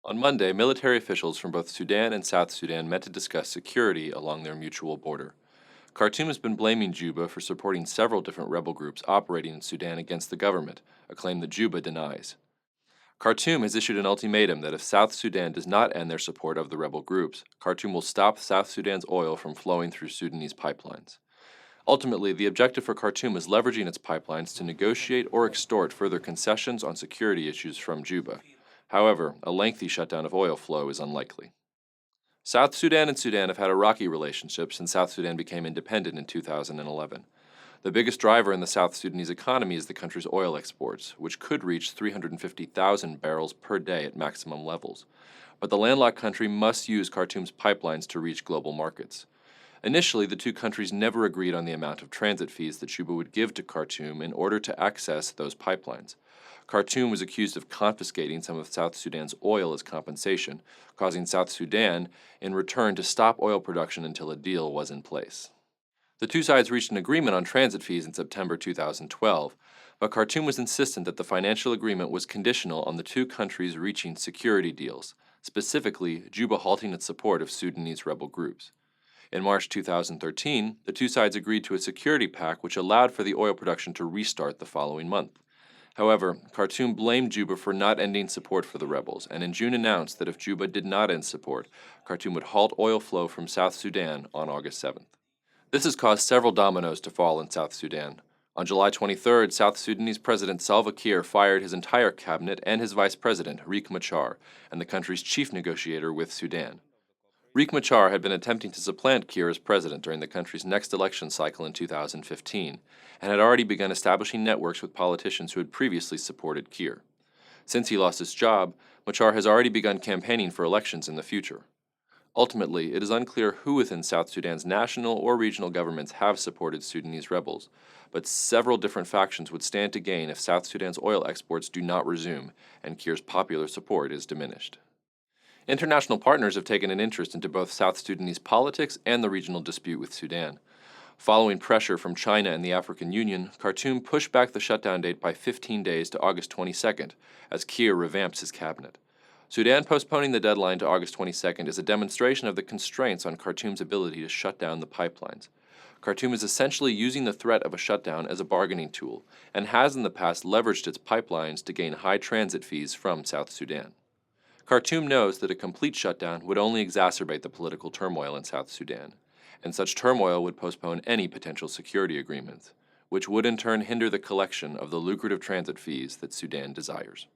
On Monday, military officials from both Sudan and South Sudan met to discuss security along their mutual border. Khartoum has been blaming Juba for supporting several different rebel groups operating in Sudan against the government, a claim that Juba denies. Khartoum has issued an ultimatum that if South Sudan does not end their support of the rebel groups, Khartoum will stop South Sudan's oil from flowing through Sudanese pipelines. Ultimately, the objective for Khartoum is leveraging its pipelines to negotiate or extort further concessions on security issues from Juba. However, a lengthy shutdown of oil flow is unlikely. South Sudan and Sudan have had a rocky relationship since South Sudan became independent in 2011. The biggest driver in the South Sudanese economy is the country's oil exports, which could reach 350,000 barrels per day at maximum levels. But the landlocked country must use Khartoum's pipelines to reach global markets. Initially, the two countries never agreed on the amount of transit fees that Juba would give to Khartoum in order to access those pipelines. Khartoum was accused of confiscating some of South Sudan's oil as compensation, causing South Sudan, in return, to stop oil production until a deal was in place. The two sides reached an agreement on transit fees in September 2012, but Khartoum was insistent that the financial agreement was conditional on the two countries reaching security deals, specifically Juba halting its support of Sudanese rebel groups. In March 2013, the two sides agreed to a security pact which allowed for the oil production to restart the following month. However, Khartoum blamed Juba for not ending support for the rebels, and in June announced that if Juba did not end support, Khartoum would halt oil flow from South Sudan on August 7th. This has caused several dominoes to fall in South Sudan. On July 23rd, South Sudanese President Salva Kiir fired his entire cabinet and his vice president, Riek Machar, and the country's chief negotiator with Sudan. Riek Machar had been attempting to supplant Kiir as president during the country's next election cycle in 2015, and had already begun establishing networks with politicians who had previously supported Kiir. Since he lost his job, Machar has already begun campaigning for elections in the future. Ultimately, it is unclear who within South Sudan's national or regional governments have supported Sudanese rebels, but several different factions would stand to gain if South Sudan's oil exports do not resume and Kiir's popular support is diminished. International partners have taken an interest into both South Sudanese politics and the regional dispute with Sudan. Following pressure from China and the African Union, Khartoum pushed back the shutdown date by 15 days to August 22nd as Kiir revamps his cabinet. Sudan postponing the deadline to August 22nd is a demonstration of the constraints on Khartoum's ability to shut down the pipelines. Khartoum is essentially using the threat of a shutdown as a bargaining tool and has in the past leveraged its pipelines to gain high transit fees from South Sudan. Khartoum knows that a complete shutdown would only exacerbate the political turmoil in South Sudan, and such turmoil would postpone any potential security agreements, which would in turn hinder the collection of the lucrative transit fees that Sudan desires.